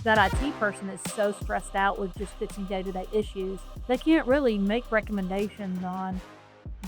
that IT person is so stressed out with just fixing day-to-day issues, they can't really make recommendations on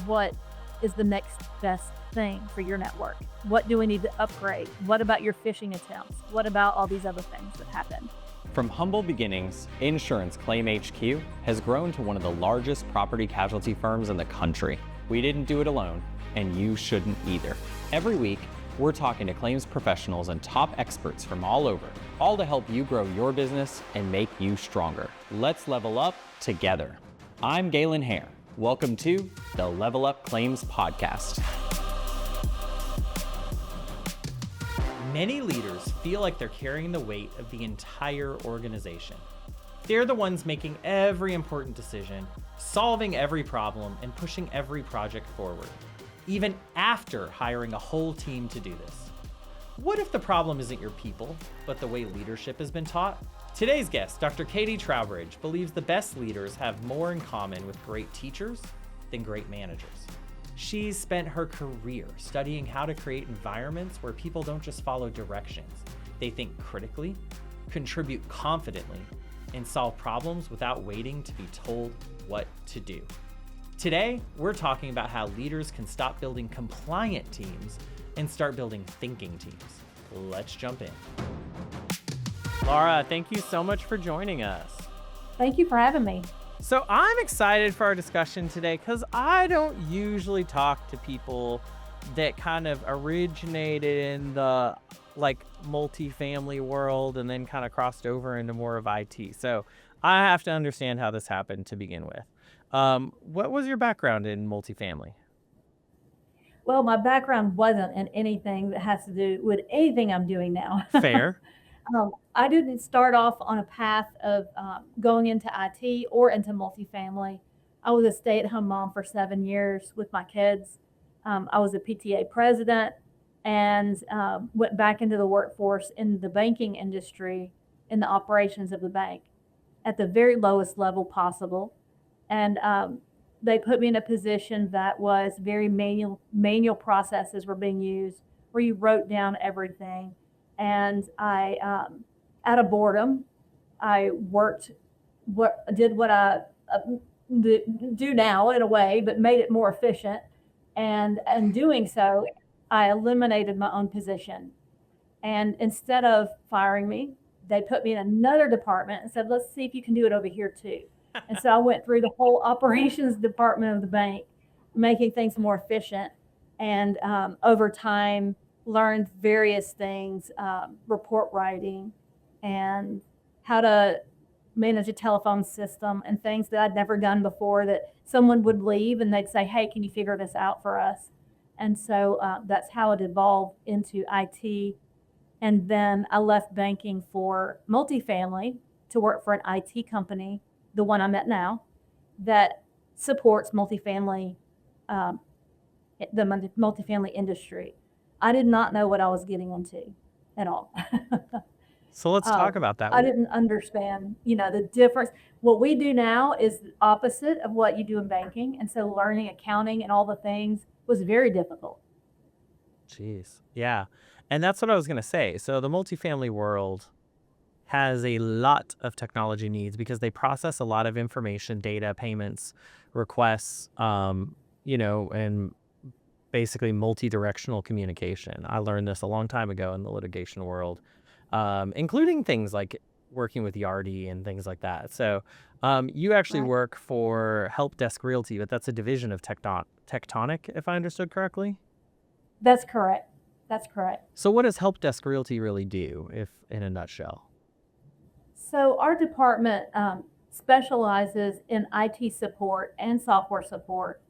what is the next best thing for your network. What do we need to upgrade? What about your phishing attempts? What about all these other things that happen? From humble beginnings, Insurance Claim HQ has grown to one of the largest property casualty firms in the country. We didn't do it alone, and you shouldn't either. Every week, we're talking to claims professionals and top experts from all over, all to help you grow your business and make you stronger. Let's level up together. I'm Galen. Welcome to the Level Up Claims Podcast. Many leaders feel like they're carrying the weight of the entire organization. They're the ones making every important decision, solving every problem, and pushing every project forward, even after hiring a whole team to do this. What if the problem isn't your people, but the way leadership has been taught? Today's guest, Dr. Katie Trowbridge, believes the best leaders have more in common with great teachers than great managers. She's spent her career studying how to create environments where people don't just follow directions. They think critically, contribute confidently, and solve problems without waiting to be told what to do. Today, we're talking about how leaders can stop building compliant teams and start building thinking teams. Let's jump in. Lara, thank you so much for joining us. Thank you for having me. So I'm excited for our discussion today because I don't usually talk to people that kind of originated in the multifamily world and then kind of crossed over into more of IT. So I have to understand how this happened to begin with. What was your background in multifamily? Well, my background wasn't in anything that has to do with anything I'm doing now. Fair. I didn't start off on a path of going into IT or into multifamily. I was a stay-at-home mom for 7 years with my kids. I was a PTA president and went back into the workforce in the banking industry, in the operations of the bank, at the very lowest level possible. And they put me in a position that was very manual processes were being used, where you wrote down everything. And I, out of boredom, I did what I do now in a way, but made it more efficient. And in doing so, I eliminated my own position. And instead of firing me, they put me in another department and said, let's see if you can do it over here too. And so I went through the whole operations department of the bank, making things more efficient. And over time, learned various things, report writing and how to manage a telephone system and things that I'd never done before, that someone would leave and they'd say, hey, can you figure this out for us? And so that's how it evolved into IT. And then I left banking for multifamily to work for an IT company, the one I'm at now, that supports multifamily, the multifamily industry. I did not know what I was getting into at all. So let's talk about that. I didn't understand, the difference. What we do now is the opposite of what you do in banking. And so learning accounting and all the things was very difficult. Jeez. Yeah. And that's what I was going to say. So the multifamily world has a lot of technology needs because they process a lot of information, data, payments, requests, and basically multi-directional communication. I learned this a long time ago in the litigation world, including things like working with Yardi and things like that. So you actually work for Help Desk Realty, but that's a division of Tectonic, if I understood correctly? That's correct. So what does Help Desk Realty really do, if in a nutshell? So our department specializes in IT support and software support.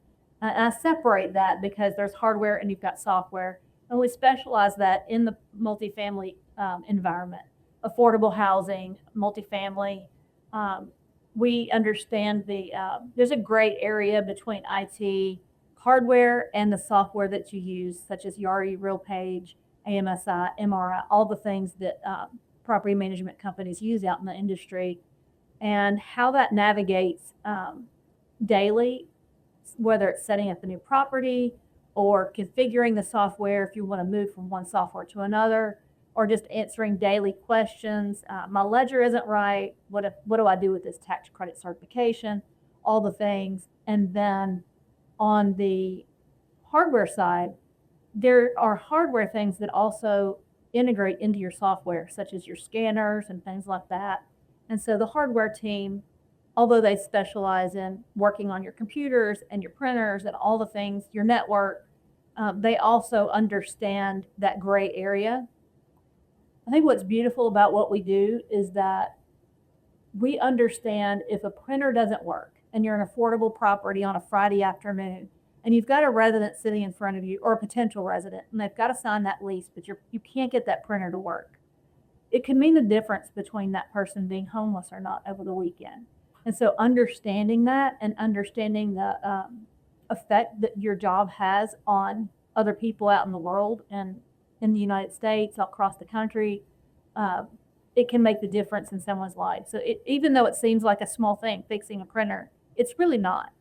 And I separate that because there's hardware and you've got software. And we specialize that in the multifamily environment, affordable housing, multifamily. We understand there's a great area between IT, hardware, and the software that you use, such as Yardi, RealPage, AMSI, MRI, all the things that property management companies use out in the industry, and how that navigates daily, whether it's setting up a new property or configuring the software if you want to move from one software to another, or just answering daily questions. My ledger isn't right. What do I do with this tax credit certification? All the things. And then on the hardware side, there are hardware things that also integrate into your software, such as your scanners and things like that. And so the hardware team, although they specialize in working on your computers and your printers and all the things, your network, they also understand that gray area. I think what's beautiful about what we do is that we understand if a printer doesn't work and you're an affordable property on a Friday afternoon and you've got a resident sitting in front of you or a potential resident and they've got to sign that lease, but you can't get that printer to work. It can mean the difference between that person being homeless or not over the weekend. And so understanding that and understanding the effect that your job has on other people out in the world and in the United States, across the country, it can make the difference in someone's life. So even though it seems like a small thing, fixing a printer, it's really not.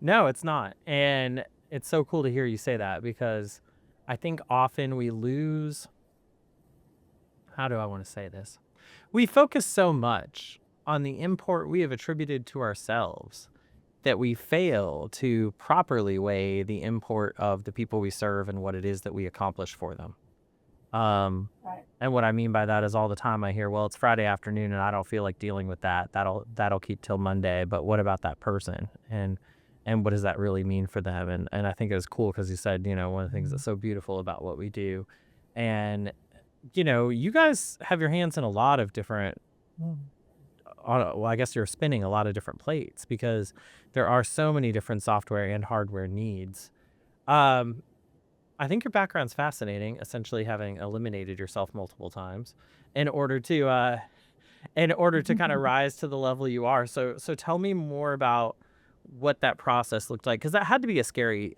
No, it's not. And it's so cool to hear you say that, because I think often we lose, how do I want to say this? We focus so much on the import we have attributed to ourselves that we fail to properly weigh the import of the people we serve and what it is that we accomplish for them. Right. And what I mean by that is all the time I hear, well, it's Friday afternoon and I don't feel like dealing with that. That'll keep till Monday. But what about that person? And what does that really mean for them? And I think it was cool because you said, one of the things that's so beautiful about what we do. And, you guys have your hands in a lot of different, well, I guess you're spinning a lot of different plates because there are so many different software and hardware needs. I think your background's fascinating, essentially having eliminated yourself multiple times in order to kind of rise to the level you are. So tell me more about what that process looked like, because that had to be a scary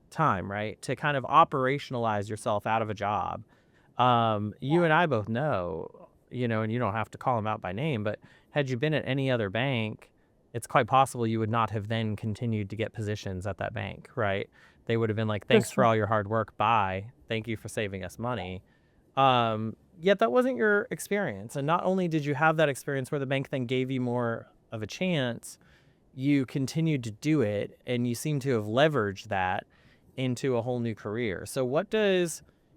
time, right? To kind of operationalize yourself out of a job. You and I both know, and you don't have to call them out by name, but had you been at any other bank, it's quite possible you would not have then continued to get positions at that bank, right? They would have been like, thanks for all your hard work. Bye. Thank you for saving us money. Yet that wasn't your experience. And not only did you have that experience where the bank then gave you more of a chance, you continued to do it and you seem to have leveraged that into a whole new career. So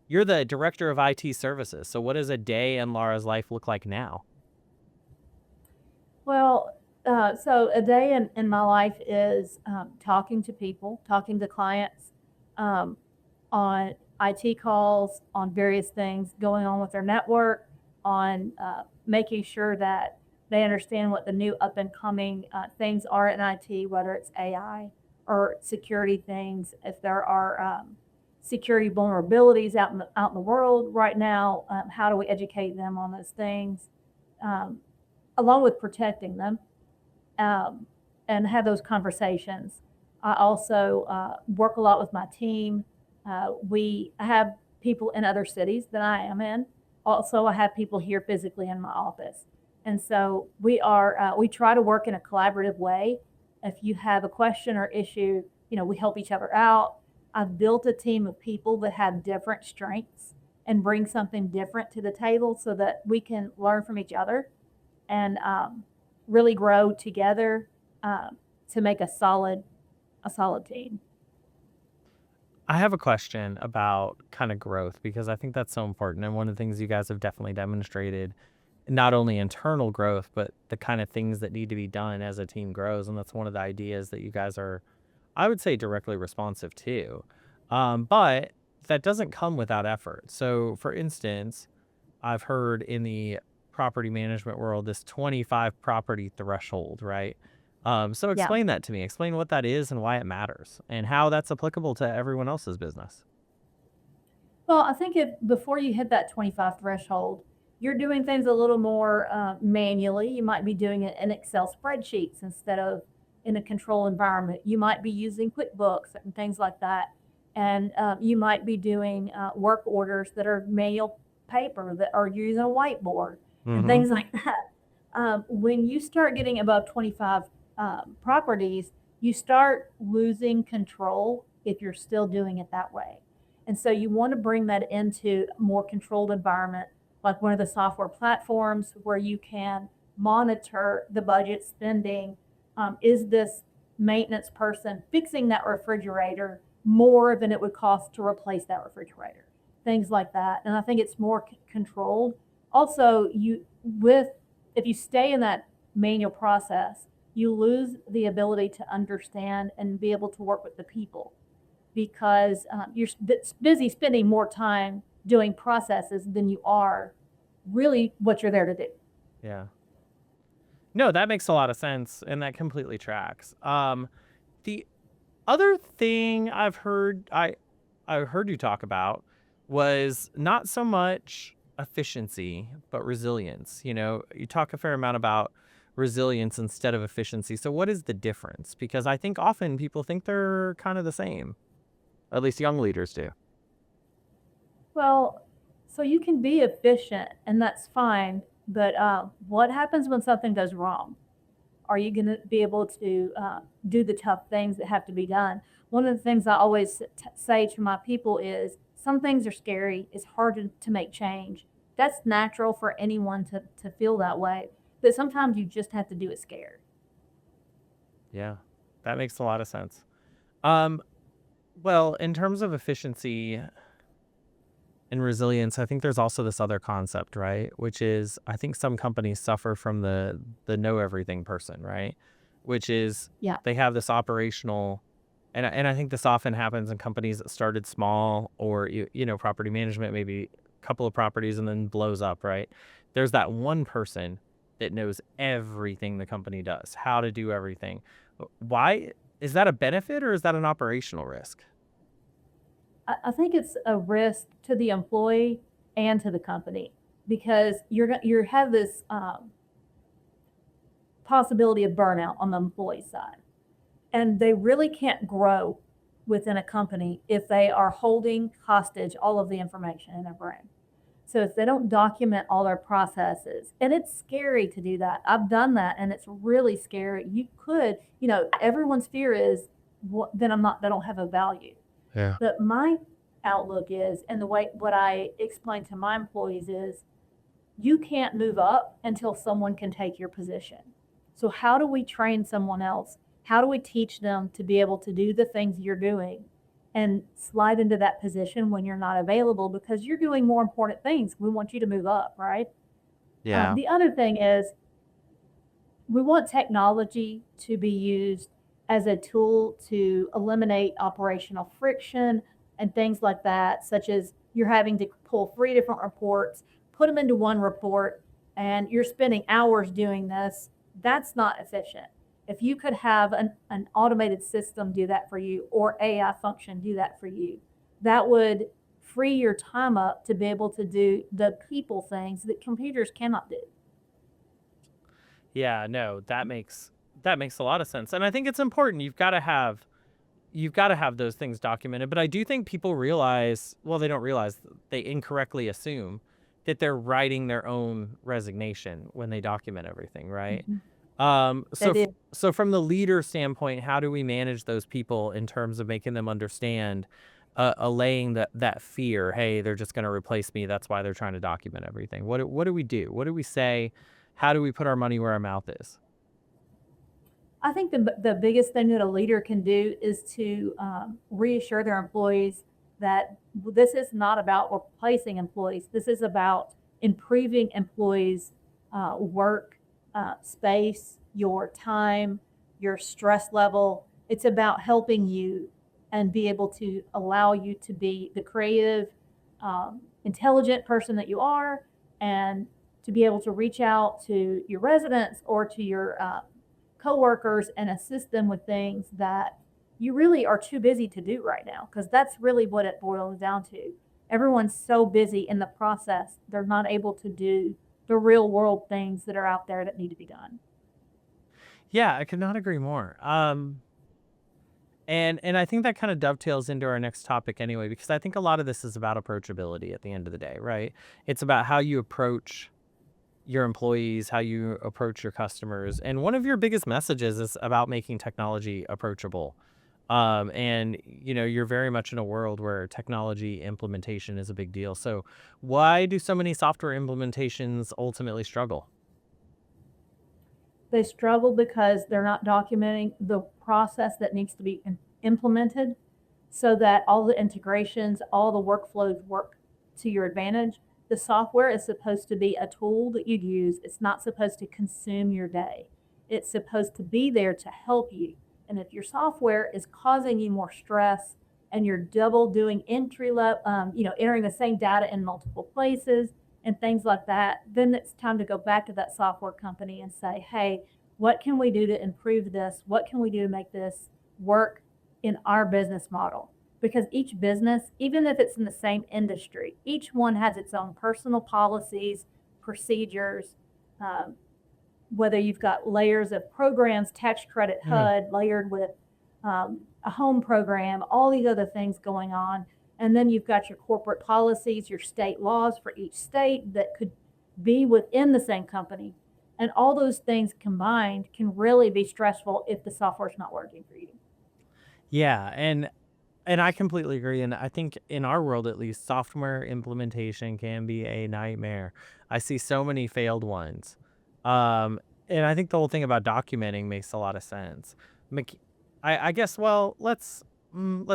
you're the director of IT services. So what does a day in Lara's life look like now? Well, so a day in my life is talking to people, talking to clients on IT calls, on various things going on with their network, on making sure that they understand what the new up and coming things are in IT, whether it's AI or security things. If there are security vulnerabilities out in the world right now, how do we educate them on those things, along with protecting them, and have those conversations. I also work a lot with my team. We have people in other cities than I am in. Also, I have people here physically in my office. And so we try to work in a collaborative way. If you have a question or issue, we help each other out. I've built a team of people that have different strengths and bring something different to the table so that we can learn from each other and really grow together to make a solid team. I have a question about kind of growth, because I think that's so important. And one of the things you guys have definitely demonstrated, not only internal growth, but the kind of things that need to be done as a team grows. And that's one of the ideas that you guys are, I would say, directly responsive to. But that doesn't come without effort. So for instance, I've heard in the property management world, this 25 property threshold, right? So explain that to me. Explain what that is and why it matters and how that's applicable to everyone else's business. Well, I think before you hit that 25 threshold, you're doing things a little more manually. You might be doing it in Excel spreadsheets instead of in a control environment. You might be using QuickBooks and things like that. And you might be doing work orders that are manual paper, that are using a whiteboard and things like that. When you start getting above 25 properties, you start losing control if you're still doing it that way. And so you want to bring that into a more controlled environment, like one of the software platforms where you can monitor the budget spending. Is this maintenance person fixing that refrigerator more than it would cost to replace that refrigerator? Things like that. And I think it's more controlled. Also, if you stay in that manual process, you lose the ability to understand and be able to work with the people because you're busy spending more time doing processes than you are really what you're there to do. Yeah. No, that makes a lot of sense, and that completely tracks. The other thing I heard you talk about was not so much efficiency, but resilience. You talk a fair amount about resilience instead of efficiency. So what is the difference? Because I think often people think they're kind of the same. At least young leaders do. Well, so you can be efficient and that's fine, but what happens when something goes wrong? Are you going to be able to do the tough things that have to be done? One of the things I always say to my people is some things are scary. It's hard to make change. That's natural for anyone to feel that way. But sometimes you just have to do it scared. Yeah, that makes a lot of sense. Um, well, in terms of efficiency and resilience, I think there's also this other concept, right? Which is I think some companies suffer from the know everything person, right? Which is Yeah. they have this operational and I think this often happens in companies that started small or property management, maybe a couple of properties and then blows up, right? There's that one person that knows everything the company does, how to do everything. Why is that a benefit or is that an operational risk? I think it's a risk to the employee and to the company because you have this possibility of burnout on the employee side, and they really can't grow within a company if they are holding hostage all of the information in their brain. So if they don't document all their processes, and it's scary to do that. I've done that, and it's really scary. Everyone's fear is, then they don't have a value. Yeah. But my outlook is, and the way what I explain to my employees is, you can't move up until someone can take your position. So how do we train someone else? How do we teach them to be able to do the things you're doing and slide into that position when you're not available because you're doing more important things? We want you to move up, right? Yeah. The other thing is we want technology to be used as a tool to eliminate operational friction and things like that, such as you're having to pull 3 different reports, put them into one report, and you're spending hours doing this. That's not efficient. If you could have an automated system do that for you or AI function do that for you, that would free your time up to be able to do the people things that computers cannot do. Yeah, no, that makes a lot of sense. And I think it's important. You've got to have those things documented, but I do think people realize, well, they don't realize, they incorrectly assume that they're writing their own resignation when they document everything, right? Mhm. So It is. so from the leader standpoint, how do we manage those people in terms of making them understand, allaying that fear? Hey, they're just going to replace me. That's why they're trying to document everything. What do we do? What do we say? How do we put our money where our mouth is? I think the biggest thing that a leader can do is to reassure their employees that this is not about replacing employees. This is about improving employees' work space, your time, your stress level. It's about helping you and be able to allow you to be the creative, intelligent person that you are, and to be able to reach out to your residents or to your coworkers and assist them with things that you really are too busy to do right now, because that's really what it boils down to. Everyone's so busy in the process, they're not able to do the real world things that are out there that need to be done. Yeah, I could not agree more. And I think that kind of dovetails into our next topic anyway, because I think a lot of this is about approachability at the end of the day, right? It's about how you approach your employees, how you approach your customers. And one of your biggest messages is about making technology approachable. And you're very much in a world where technology implementation is a big deal. So why do so many software implementations ultimately struggle? They struggle because they're not documenting the process that needs to be implemented so that all the integrations, all the workflows work to your advantage. The software is supposed to be a tool that you use. It's not supposed to consume your day. It's supposed to be there to help you. And if your software is causing you more stress and you're double doing entry level, entering the same data in multiple places and things like that, then it's time to go back to that software company and say, hey, what can we do to improve this? What can we do to make this work in our business model? Because each business, even if it's in the same industry, each one has its own personal policies, procedures, um, whether you've got layers of programs, tax credit Mm. HUD layered with a home program, all these other things going on. And then you've got your corporate policies, your state laws for each state that could be within the same company. And all those things combined can really be stressful if the software's not working for you. Yeah, and I completely agree. And I think in our world, at least, software implementation can be a nightmare. I see so many failed ones. Um, and I think the whole thing about documenting makes a lot of sense. Mech- I guess, well, let's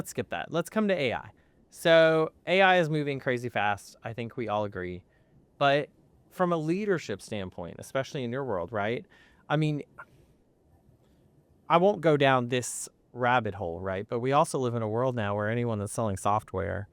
skip that. Let's come to AI. So AI is moving crazy fast. I think we all agree. But from a leadership standpoint, especially in your world, right? I mean, I won't go down this rabbit hole, right? But we also live in a world now where anyone that's selling software,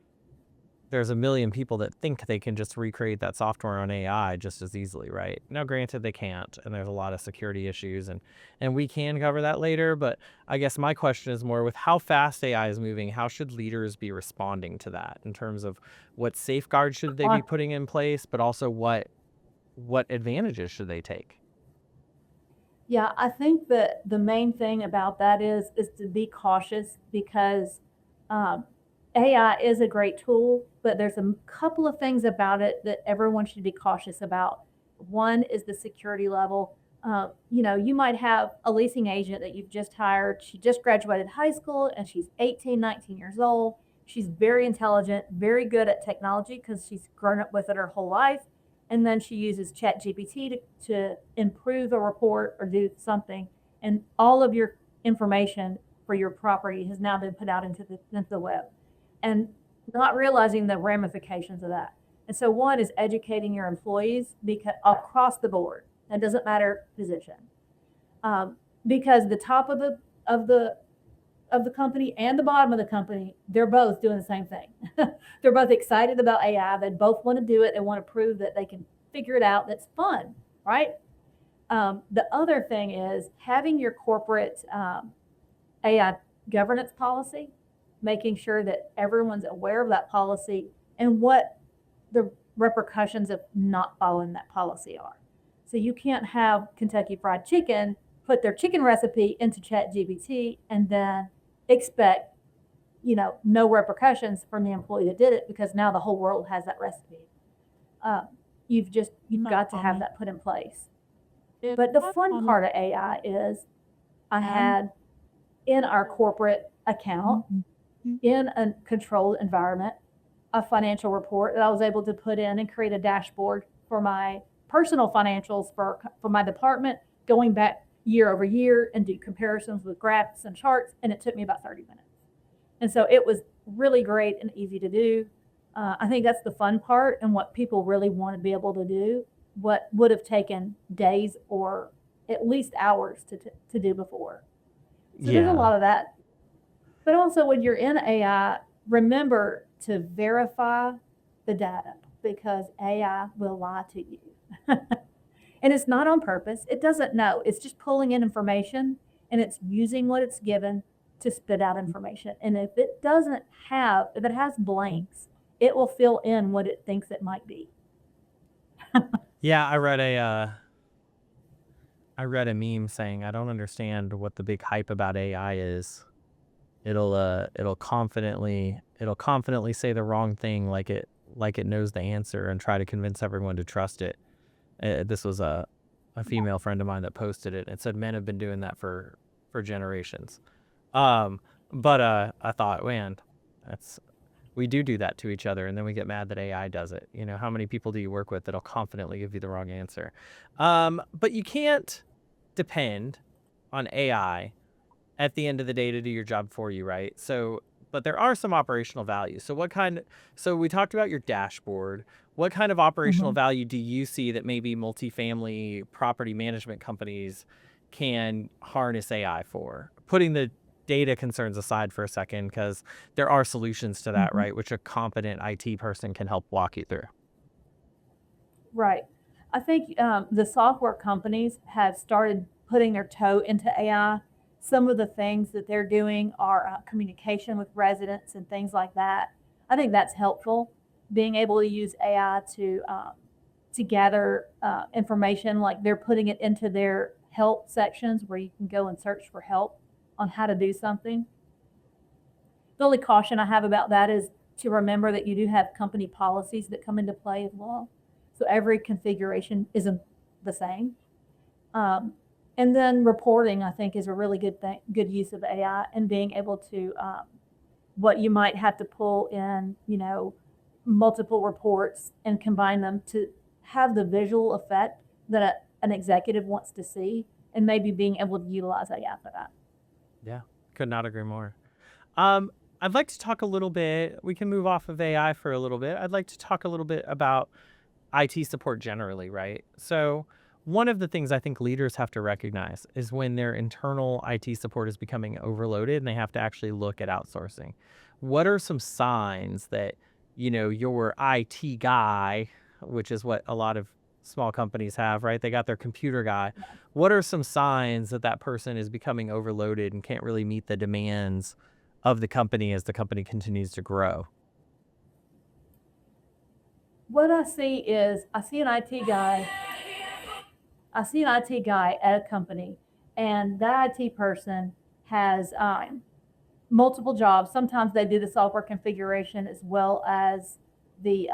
there's a million people that think they can just recreate that software on AI just as easily, right? Now, granted, they can't, and there's a lot of security issues, and we can cover that later. But I guess my question is more with how fast AI is moving. How should leaders be responding to that in terms of what safeguards should they be putting in place, but also what advantages should they take? Yeah, I think that the main thing about that is to be cautious because um, AI is a great tool, but there's a couple of things about it that everyone should be cautious about. One is the security level. You might have a leasing agent that you've just hired. She just graduated high school and she's 18, 19 years old. She's very intelligent, very good at technology because she's grown up with it her whole life, and then she uses chat gpt to improve a report or do something, and all of your information for your property has now been put out into the web, and not realizing the ramifications of that. And so one is educating your employees because across the board, that doesn't matter position, um, because the top of the of the company and the bottom of the company, they're both doing the same thing. They're both excited about AI. They both want to do it. They want to prove that they can figure it out. That's fun, right? The other thing is having your corporate AI governance policy, making sure that everyone's aware of that policy and what the repercussions of not following that policy are. So you can't have Kentucky Fried Chicken put their chicken recipe into Chat GBT and then expect, no repercussions from the employee that did it because now the whole world has that recipe. Uh, you've got to have that put in place. But the fun part of AI is I had in our corporate account, in a controlled environment, a financial report that I was able to put in and create a dashboard for my personal financials for my department, going back year over year and do comparisons with graphs and charts. And it took me about 30 minutes. And so it was really great and easy to do. I think that's the fun part and what people really want to be able to do, what would have taken days or at least hours to do before. So there's a Yeah. lot of that. But also, when you're in AI, remember to verify the data because AI will lie to you. And it's not on purpose. It doesn't know. It's just pulling in information and it's using what it's given to spit out information. And if it has blanks, it will fill in what it thinks it might be. Yeah, I read a meme saying, I don't understand what the big hype about AI is. It'll confidently say the wrong thing like it knows the answer and try to convince everyone to trust it. This was a female friend of mine that posted it. It said men have been doing that for generations. Um, But I thought, man, that's we do that to each other, and then we get mad that AI does it. How many people do you work with that'll confidently give you the wrong answer? But you can't depend on AI at the end of the day to do your job for you, right? But there are some operational values. So we talked about your dashboard. What kind of operational Mhm. value do you see that maybe multifamily property management companies can harness AI for? Putting the data concerns aside for a second, because there are solutions to that, Mhm. right? Which a competent IT person can help walk you through. Right. I think the software companies have started putting their toe into AI. Some of the things that they're doing are communication with residents and things like that. I think that's helpful. Being able to use AI to gather information, like they're putting it into their help sections where you can go and search for help on how to do something. The only caution I have about that is to remember that you do have company policies that come into play as well. So every configuration isn't the same. Um, and then reporting, I think, is a really good thing, good use of AI, and being able to what you might have to pull in, multiple reports and combine them to have the visual effect that an executive wants to see, and maybe being able to utilize AI for that. Yeah, could not agree more. Um, I'd like to talk a little bit. We can move off of AI for a little bit. I'd like to talk a little bit about IT support generally, right? So, one of the things I think leaders have to recognize is when their internal IT support is becoming overloaded and they have to actually look at outsourcing. What are some signs that, your IT guy, which is what a lot of small companies have, right? They got their computer guy. What are some signs that that person is becoming overloaded and can't really meet the demands of the company as the company continues to grow? What I see is I see an IT guy at a company, and that IT person has multiple jobs. Sometimes they do the software configuration as well as the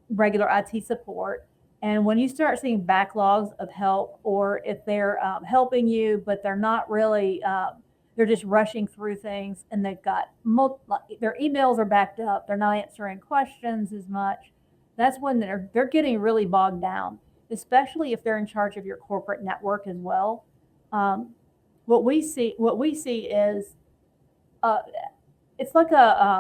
regular IT support. And when you start seeing backlogs of help, or if they're helping you, but they're not really, they're just rushing through things, and they've got their emails are backed up. They're not answering questions as much. That's when they're getting really bogged down, especially if they're in charge of your corporate network as well. Um, what we see is uh, it's like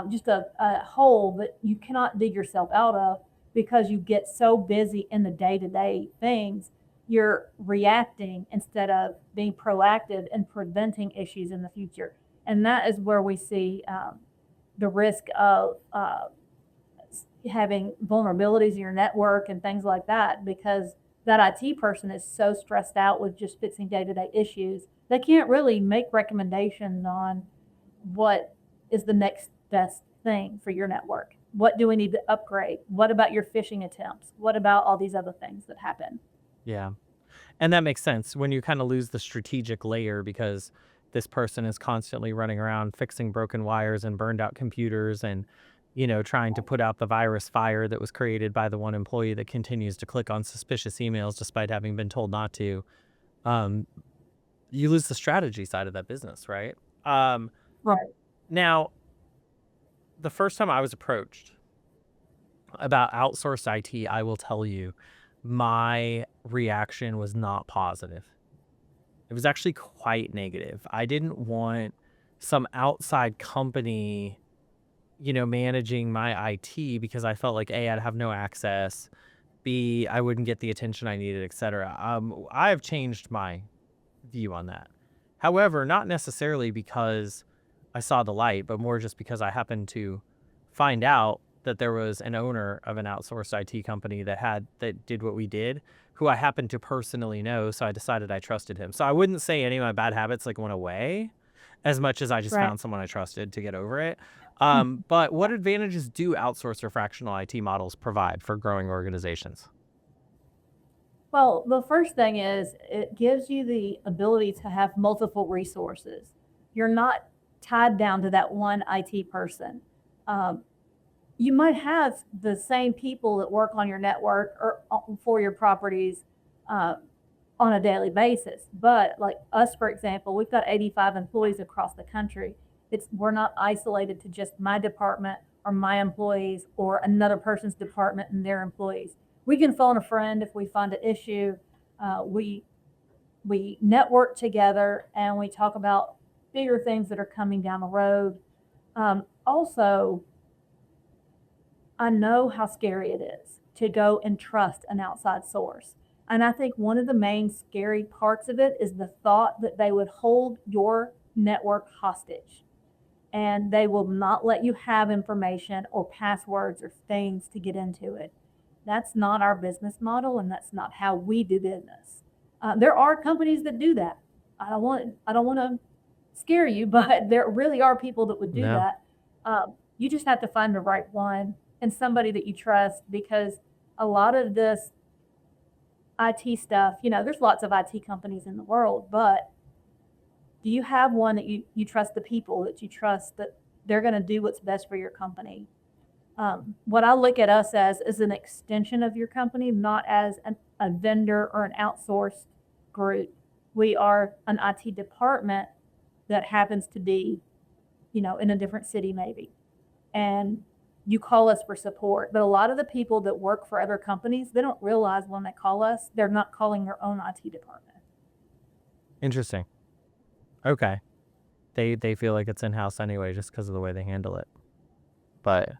just a hole that you cannot dig yourself out of because you get so busy in the day-to-day things. You're reacting instead of being proactive and preventing issues in the future, and that is where we see the risk of having vulnerabilities in your network and things like that, because that IT person is so stressed out with just fixing day-to-day issues, they can't really make recommendations on what is the next best thing for your network. What do we need to upgrade? What about your phishing attempts? What about all these other things that happen? Yeah. And that makes sense when you kind of lose the strategic layer because this person is constantly running around fixing broken wires and burned out computers and, trying to put out the virus fire that was created by the one employee that continues to click on suspicious emails despite having been told not to. Um, you lose the strategy side of that business, right? Um, Right. Now, the first time I was approached about outsourced IT, I will tell you, my reaction was not positive. It was actually quite negative. I didn't want some outside company, managing my IT because I felt like A, I'd have no access, B, I wouldn't get the attention I needed, etc. I have changed my view on that. However, not necessarily because I saw the light, but more just because I happened to find out that there was an owner of an outsourced IT company that did what we did, who I happened to personally know, so I decided I trusted him. So I wouldn't say any of my bad habits like went away as much as I just Right. found someone I trusted to get over it. But what advantages do outsource or fractional IT models provide for growing organizations? Well, the first thing is it gives you the ability to have multiple resources. You're not tied down to that one IT person. Um, you might have the same people that work on your network or for your properties uh, on a daily basis. But like us, for example, we've got 85 employees across the country, we're not isolated to just my department or my employees or another person's department and their employees. We can phone a friend if we find an issue. We network together and we talk about bigger things that are coming down the road. Also, I know how scary it is to go and trust an outside source. And I think one of the main scary parts of it is the thought that they would hold your network hostage and they will not let you have information or passwords or things to get into it. That's not our business model, and that's not how we do business. There are companies that do that. I don't want to scare you, but there really are people that would do No. that. You just have to find the right one and somebody that you trust, because a lot of this IT stuff, there's lots of IT companies in the world, but do you have one that you trust, the people that you trust that they're going to do what's best for your company? What I look at us as is an extension of your company, not as a vendor or an outsourced group. We are an IT department that happens to be, in a different city maybe. And you call us for support. But a lot of the people that work for other companies, they don't realize when they call us, they're not calling their own IT department. Interesting. Okay. They feel like it's in-house anyway, just because of the way they handle it. But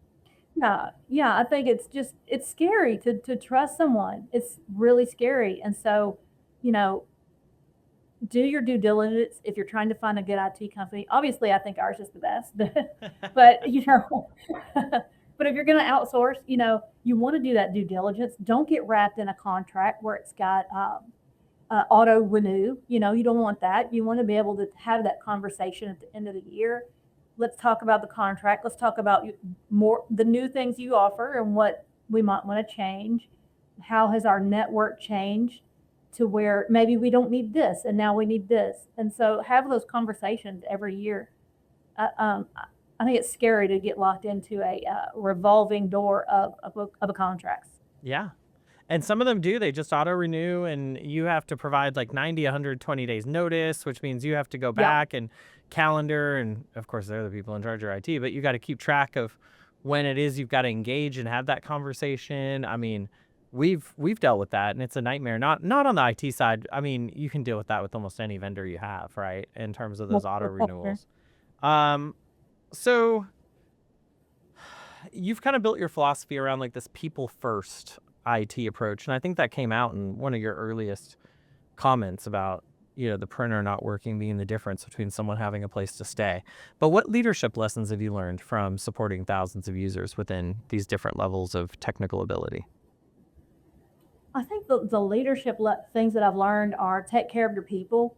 Yeah, I think it's scary to trust someone. It's really scary. And so, do your due diligence if you're trying to find a good IT company. Obviously, I think ours is the best, but but if you're going to outsource, you want to do that due diligence. Don't get wrapped in a contract where it's got auto renew. You don't want that. You want to be able to have that conversation at the end of the year. Let's talk about the contract. Let's talk about the new things you offer and what we might want to change. How has our network changed to where maybe we don't need this and now we need this? And so have those conversations every year. I think it's scary to get locked into a revolving door of a contracts. yeah. And some of them do. They just auto renew, and you have to provide like 90, 120 days notice, which means you have to go back and calendar. And of course, they're the people in charge of IT, but you got to keep track of when it is you've got to engage and have that conversation. I mean, we've dealt with that, and it's a nightmare. Not on the IT side. I mean, you can deal with that with almost any vendor you have, right? In terms of those auto renewals. So you've kind of built your philosophy around like this people first IT approach. And I think that came out in one of your earliest comments about, the printer not working being the difference between someone having a place to stay. But what leadership lessons have you learned from supporting thousands of users within these different levels of technical ability? I think the leadership things that I've learned are take care of your people,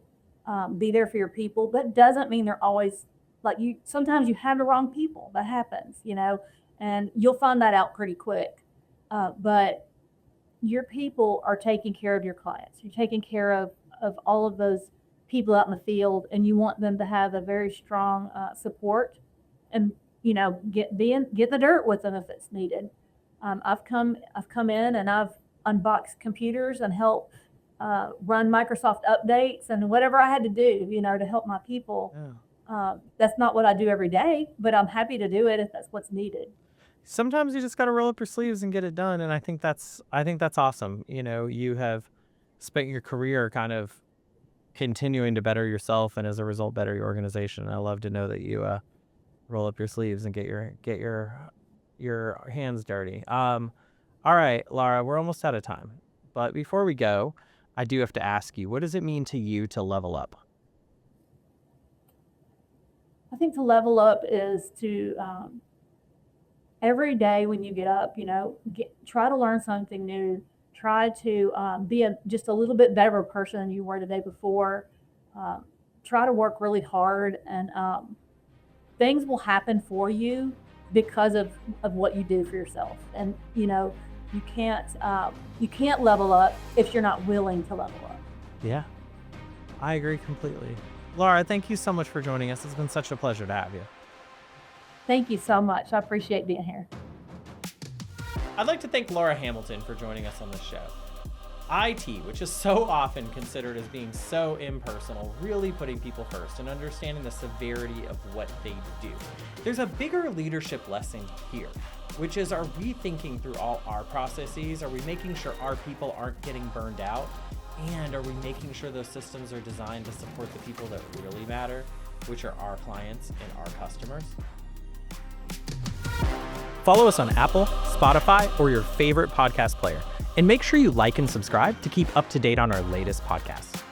be there for your people. That doesn't mean they're always like you. Sometimes you have the wrong people. That happens, and you'll find that out pretty quick. But your people are taking care of your clients. You're taking care of all of those people out in the field, and you want them to have a very strong support and, get the dirt with them if it's needed. I've come in and I've unboxed computers and helped run Microsoft updates and whatever I had to do, to help my people. Yeah. That's not what I do every day, but I'm happy to do it if that's what's needed. Sometimes you just got to roll up your sleeves and get it done. And I think that's awesome. You have spent your career kind of continuing to better yourself, and as a result, better your organization. And I love to know that you roll up your sleeves and get your hands dirty. All right, Lara, we're almost out of time. But before we go, I do have to ask you, what does it mean to you to level up? I think to level up is to every day when you get up, try to learn something new. Try to be just a little bit better person than you were the day before. Try to work really hard, and things will happen for you because of what you do for yourself. And you can't level up if you're not willing to level up. Yeah, I agree completely. Lara, thank you so much for joining us. It's been such a pleasure to have you. Thank you so much. I appreciate being here. I'd like to thank Lara Hamilton for joining us on this show. IT, which is so often considered as being so impersonal, really putting people first and understanding the severity of what they do. There's a bigger leadership lesson here, which is, are we thinking through all our processes? Are we making sure our people aren't getting burned out? And are we making sure those systems are designed to support the people that really matter, which are our clients and our customers? Follow us on Apple, Spotify, or your favorite podcast player. And make sure you like and subscribe to keep up to date on our latest podcasts.